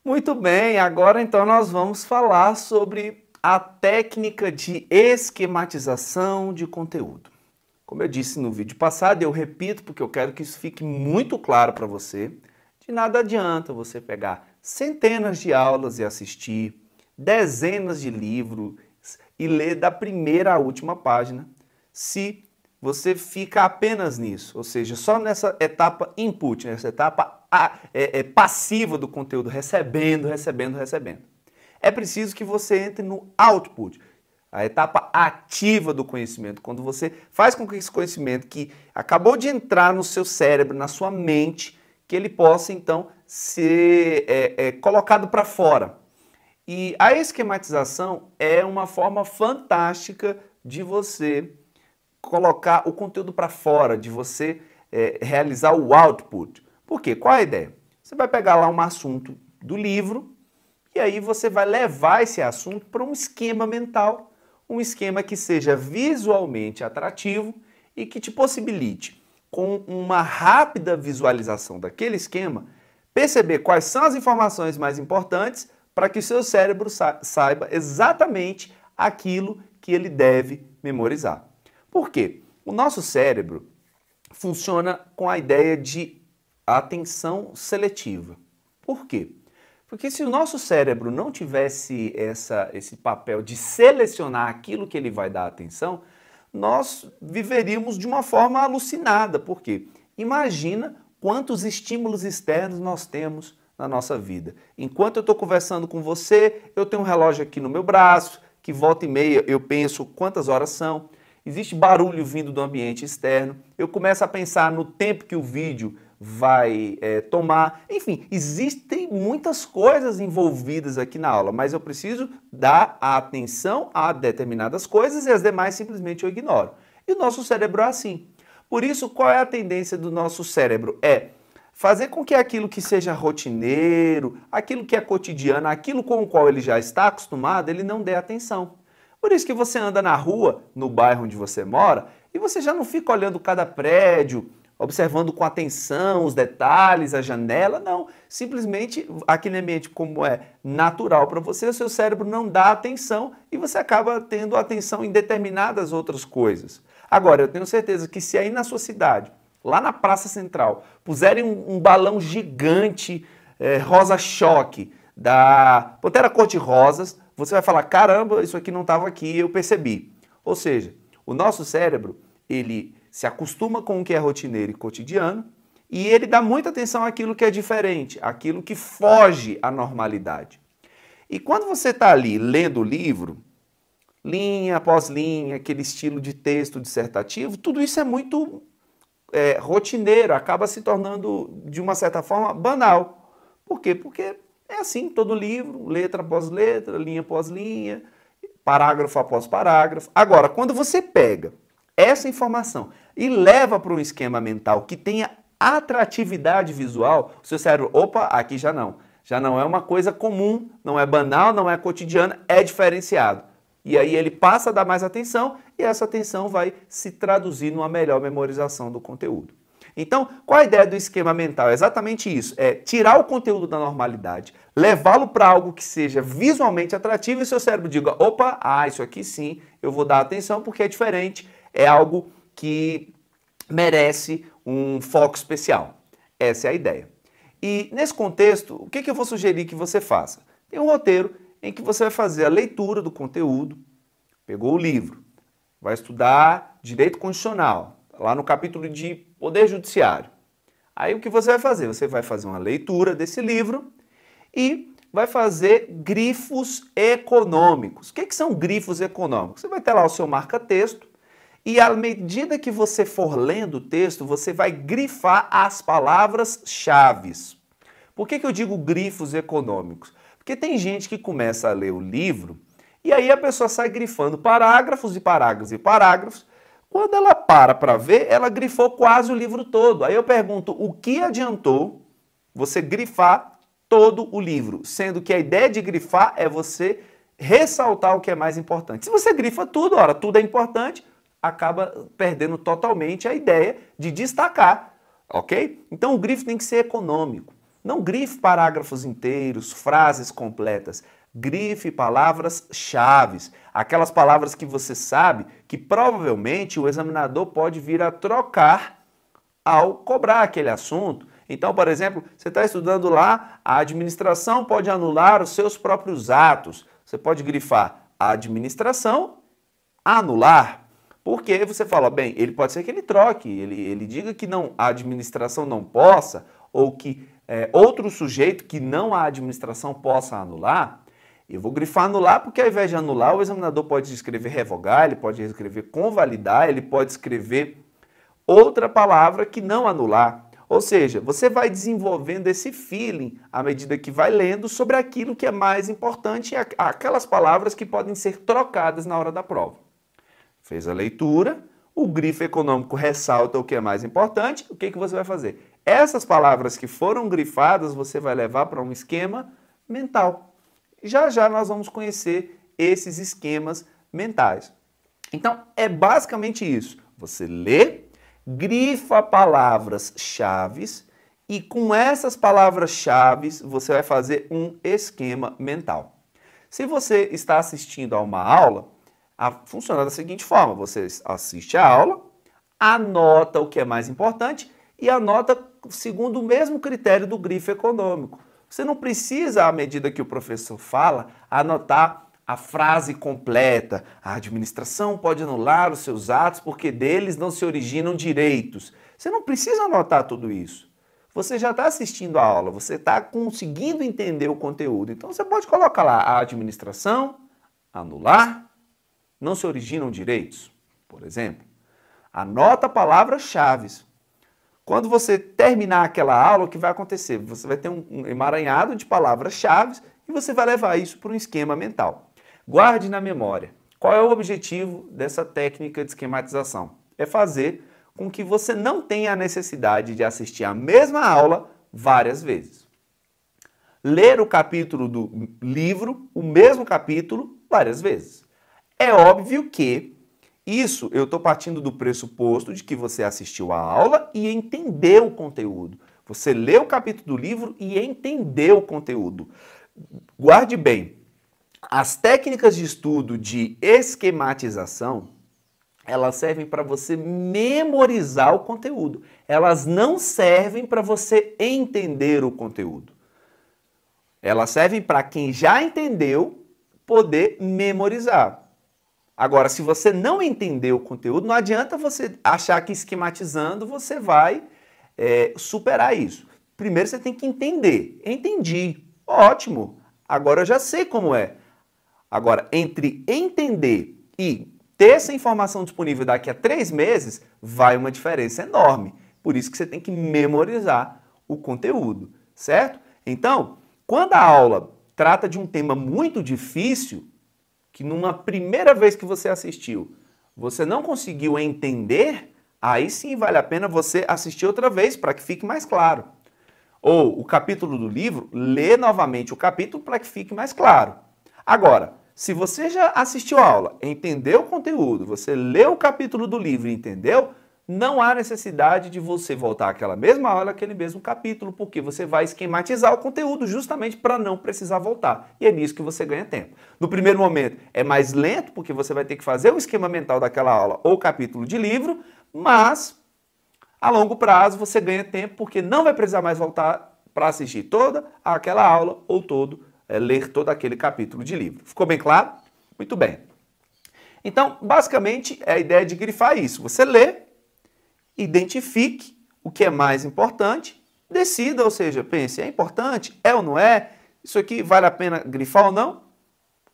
Muito bem, agora então nós vamos falar sobre a técnica de esquematização de conteúdo. Como eu disse no vídeo passado, eu repito porque eu quero que isso fique muito claro para você. De nada adianta você pegar centenas de aulas e assistir, dezenas de livros e ler da primeira à última página, se você fica apenas nisso, ou seja, só nessa etapa input, nessa etapa passiva do conteúdo, recebendo. É preciso que você entre no output, a etapa ativa do conhecimento, quando você faz com que esse conhecimento que acabou de entrar no seu cérebro, na sua mente, que ele possa então ser colocado para fora. E a esquematização é uma forma fantástica de você colocar o conteúdo para fora, de você realizar o output. Por quê? Qual é a ideia? Você vai pegar lá um assunto do livro e aí você vai levar esse assunto para um esquema mental, um esquema que seja visualmente atrativo e que te possibilite, com uma rápida visualização daquele esquema, perceber quais são as informações mais importantes para que o seu cérebro saiba exatamente aquilo que ele deve memorizar. Por quê? O nosso cérebro funciona com a ideia de atenção seletiva. Por quê? Porque se o nosso cérebro não tivesse esse papel de selecionar aquilo que ele vai dar atenção, nós viveríamos de uma forma alucinada. Por quê? Imagina quantos estímulos externos nós temos na nossa vida. Enquanto eu estou conversando com você, eu tenho um relógio aqui no meu braço, que volta e meia eu penso quantas horas são. Existe barulho vindo do ambiente externo, eu começo a pensar no tempo que o vídeo vai tomar. Enfim, existem muitas coisas envolvidas aqui na aula, mas eu preciso dar a atenção a determinadas coisas e as demais simplesmente eu ignoro. E o nosso cérebro é assim. Por isso, qual é a tendência do nosso cérebro? É fazer com que aquilo que seja rotineiro, aquilo que é cotidiano, aquilo com o qual ele já está acostumado, ele não dê atenção. Por isso que você anda na rua, no bairro onde você mora, e você já não fica olhando cada prédio, observando com atenção os detalhes, a janela, não. Simplesmente aquele ambiente como é natural para você, o seu cérebro não dá atenção e você acaba tendo atenção em determinadas outras coisas. Agora, eu tenho certeza que se aí na sua cidade, lá na Praça Central, puserem um balão gigante, rosa-choque, da Pantera Cor-de-Rosas, você vai falar, caramba, isso aqui não estava aqui, eu percebi. Ou seja, o nosso cérebro, ele se acostuma com o que é rotineiro e cotidiano e ele dá muita atenção àquilo que é diferente, àquilo que foge à normalidade. E quando você está ali lendo o livro, linha após linha, aquele estilo de texto dissertativo, tudo isso é muito rotineiro, acaba se tornando, de uma certa forma, banal. Por quê? Porque é assim, todo livro, letra após letra, linha após linha, parágrafo após parágrafo. Agora, quando você pega essa informação e leva para um esquema mental que tenha atratividade visual, o seu cérebro, opa, aqui já não. Já não é uma coisa comum, não é banal, não é cotidiana, é diferenciado. E aí ele passa a dar mais atenção e essa atenção vai se traduzir numa melhor memorização do conteúdo. Então, qual a ideia do esquema mental? É exatamente isso, é tirar o conteúdo da normalidade, levá-lo para algo que seja visualmente atrativo e seu cérebro diga, opa, isso aqui sim, eu vou dar atenção porque é diferente, é algo que merece um foco especial. Essa é a ideia. E nesse contexto, o que eu vou sugerir que você faça? Tem um roteiro em que você vai fazer a leitura do conteúdo, pegou o livro, vai estudar Direito Constitucional, lá no capítulo de Poder Judiciário. Aí o que você vai fazer? Você vai fazer uma leitura desse livro e vai fazer grifos econômicos. O que são grifos econômicos? Você vai ter lá o seu marca-texto e à medida que você for lendo o texto, você vai grifar as palavras-chave. Por que eu digo grifos econômicos? Porque tem gente que começa a ler o livro e aí a pessoa sai grifando parágrafos e parágrafos e parágrafos. Quando ela para ver, ela grifou quase o livro todo. Aí eu pergunto, o que adiantou você grifar todo o livro? Sendo que a ideia de grifar é você ressaltar o que é mais importante. Se você grifa tudo, ora, tudo é importante, acaba perdendo totalmente a ideia de destacar, ok? Então o grifo tem que ser econômico. Não grife parágrafos inteiros, frases completas. Grife palavras-chave, aquelas palavras que você sabe que provavelmente o examinador pode vir a trocar ao cobrar aquele assunto. Então, por exemplo, você está estudando lá, a administração pode anular os seus próprios atos. Você pode grifar a administração, anular. Porque você fala, bem, ele pode ser que ele troque, ele diga que não, a administração não possa, ou que outro sujeito que não a administração possa anular. Eu vou grifar anular porque ao invés de anular, o examinador pode escrever revogar, ele pode escrever convalidar, ele pode escrever outra palavra que não anular. Ou seja, você vai desenvolvendo esse feeling à medida que vai lendo sobre aquilo que é mais importante, aquelas palavras que podem ser trocadas na hora da prova. Fez a leitura, o grifo econômico ressalta o que é mais importante, o que você vai fazer? Essas palavras que foram grifadas você vai levar para um esquema mental. Já já nós vamos conhecer esses esquemas mentais. Então, é basicamente isso. Você lê, grifa palavras-chave e com essas palavras-chave você vai fazer um esquema mental. Se você está assistindo a uma aula, funciona da seguinte forma: você assiste a aula, anota o que é mais importante e anota segundo o mesmo critério do grifo econômico. Você não precisa, à medida que o professor fala, anotar a frase completa. A administração pode anular os seus atos porque deles não se originam direitos. Você não precisa anotar tudo isso. Você já está assistindo a aula, você está conseguindo entender o conteúdo. Então você pode colocar lá a administração, anular, não se originam direitos, por exemplo. Anota palavras-chave. Quando você terminar aquela aula, o que vai acontecer? Você vai ter um emaranhado de palavras-chave e você vai levar isso para um esquema mental. Guarde na memória. Qual é o objetivo dessa técnica de esquematização? É fazer com que você não tenha a necessidade de assistir a mesma aula várias vezes. Ler o capítulo do livro, o mesmo capítulo, várias vezes. É óbvio que isso eu estou partindo do pressuposto de que você assistiu a aula e entendeu o conteúdo. Você leu o capítulo do livro e entendeu o conteúdo. Guarde bem, as técnicas de estudo de esquematização, elas servem para você memorizar o conteúdo. Elas não servem para você entender o conteúdo. Elas servem para quem já entendeu poder memorizar. Agora, se você não entender o conteúdo, não adianta você achar que esquematizando você vai superar isso. Primeiro você tem que entender. Entendi. Ótimo. Agora eu já sei como é. Agora, entre entender e ter essa informação disponível daqui a 3 meses, vai uma diferença enorme. Por isso que você tem que memorizar o conteúdo, certo? Então, quando a aula trata de um tema muito difícil, que numa primeira vez que você assistiu, você não conseguiu entender, aí sim vale a pena você assistir outra vez para que fique mais claro. Ou o capítulo do livro, lê novamente o capítulo para que fique mais claro. Agora, se você já assistiu a aula, entendeu o conteúdo, você leu o capítulo do livro e entendeu, não há necessidade de você voltar àquela mesma aula, aquele mesmo capítulo, porque você vai esquematizar o conteúdo justamente para não precisar voltar. E é nisso que você ganha tempo. No primeiro momento é mais lento, porque você vai ter que fazer o esquema mental daquela aula ou capítulo de livro, mas a longo prazo você ganha tempo, porque não vai precisar mais voltar para assistir toda aquela aula ou ler todo aquele capítulo de livro. Ficou bem claro? Muito bem. Então, basicamente, é a ideia de grifar isso. Você lê, identifique o que é mais importante, decida, ou seja, pense, é importante? É ou não é? Isso aqui vale a pena grifar ou não?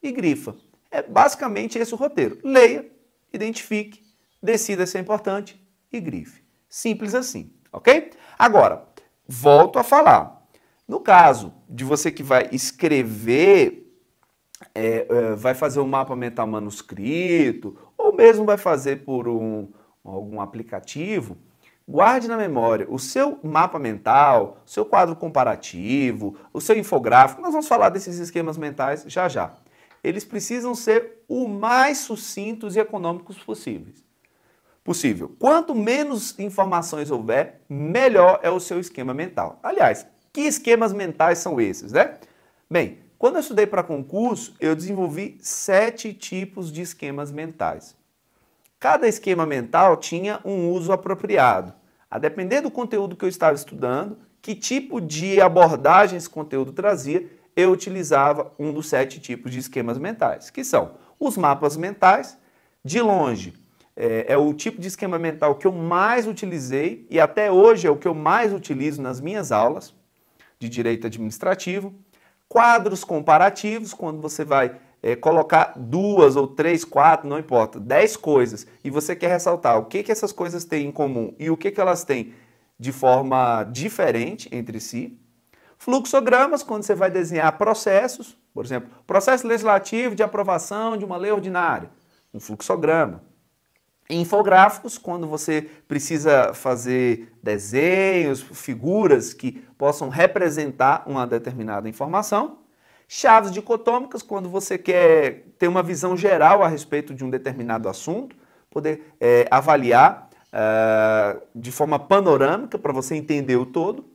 E grifa. É basicamente esse o roteiro. Leia, identifique, decida se é importante e grife. Simples assim, ok? Agora, volto a falar. No caso de você que vai escrever, vai fazer um mapa mental manuscrito, ou mesmo vai fazer por algum aplicativo, guarde na memória o seu mapa mental, o seu quadro comparativo, o seu infográfico. Nós vamos falar desses esquemas mentais já já. Eles precisam ser o mais sucintos e econômicos possível. Quanto menos informações houver, melhor é o seu esquema mental. Aliás, Que esquemas mentais são esses, né? Bem, quando eu estudei para concurso, eu desenvolvi 7 tipos de esquemas mentais. Cada esquema mental tinha um uso apropriado. A depender do conteúdo que eu estava estudando, que tipo de abordagem esse conteúdo trazia, eu utilizava um dos 7 tipos de esquemas mentais, que são os mapas mentais. De longe, é o tipo de esquema mental que eu mais utilizei e até hoje é o que eu mais utilizo nas minhas aulas de direito administrativo. Quadros comparativos, quando você vai colocar 2 ou 3, 4, não importa, 10 coisas e você quer ressaltar o que essas coisas têm em comum e o que elas têm de forma diferente entre si. Fluxogramas, quando você vai desenhar processos, por exemplo, processo legislativo de aprovação de uma lei ordinária, um fluxograma. Infográficos, quando você precisa fazer desenhos, figuras que possam representar uma determinada informação. Chaves dicotômicas, quando você quer ter uma visão geral a respeito de um determinado assunto, poder avaliar de forma panorâmica para você entender o todo.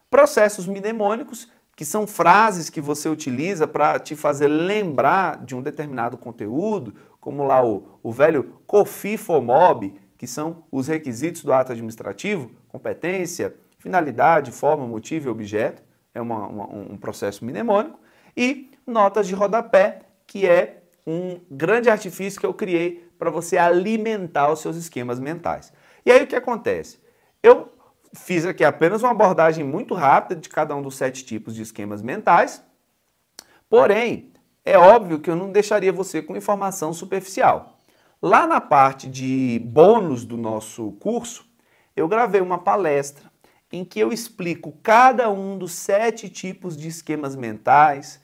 Processos mnemônicos, que são frases que você utiliza para te fazer lembrar de um determinado conteúdo, como lá o velho COFI, FOMOB, que são os requisitos do ato administrativo, competência, finalidade, forma, motivo e objeto, é um processo mnemônico, e notas de rodapé, que é um grande artifício que eu criei para você alimentar os seus esquemas mentais. E aí o que acontece? Eu fiz aqui apenas uma abordagem muito rápida de cada um dos 7 tipos de esquemas mentais, porém, é óbvio que eu não deixaria você com informação superficial. Lá na parte de bônus do nosso curso, eu gravei uma palestra em que eu explico cada um dos 7 tipos de esquemas mentais,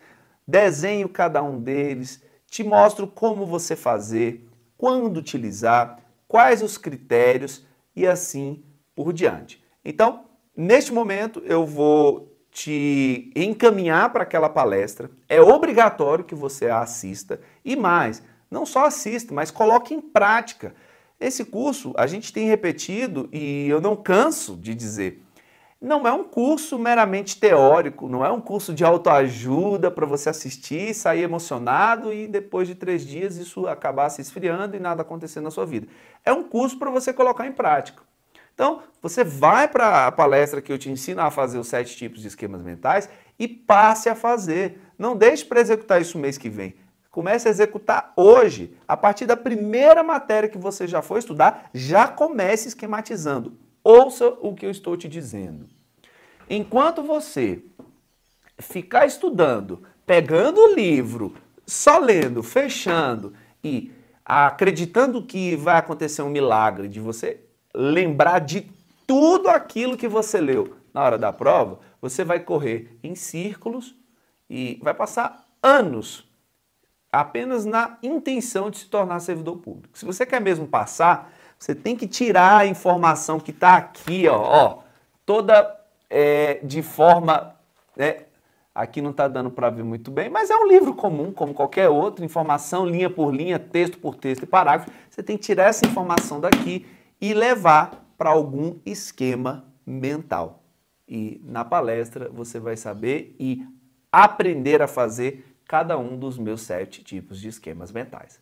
desenho cada um deles, te mostro como você fazer, quando utilizar, quais os critérios e assim por diante. Então, neste momento, eu vou te encaminhar para aquela palestra. É obrigatório que você a assista e mais, não só assista, mas coloque em prática. Esse curso a gente tem repetido e eu não canso de dizer, não é um curso meramente teórico, não é um curso de autoajuda para você assistir, sair emocionado e depois de 3 dias isso acabar se esfriando e nada acontecer na sua vida. É um curso para você colocar em prática. Então, você vai para a palestra que eu te ensino a fazer os 7 tipos de esquemas mentais e passe a fazer. Não deixe para executar isso mês que vem. Comece a executar hoje. A partir da primeira matéria que você já for estudar, já comece esquematizando. Ouça o que eu estou te dizendo. Enquanto você ficar estudando, pegando o livro, só lendo, fechando e acreditando que vai acontecer um milagre de você lembrar de tudo aquilo que você leu na hora da prova, você vai correr em círculos e vai passar anos apenas na intenção de se tornar servidor público. Se você quer mesmo passar, você tem que tirar a informação que está aqui, toda de forma... aqui não está dando para ver muito bem, mas é um livro comum, como qualquer outro, informação linha por linha, texto por texto e parágrafo. Você tem que tirar essa informação daqui e levar para algum esquema mental. E na palestra você vai saber e aprender a fazer cada um dos meus 7 tipos de esquemas mentais.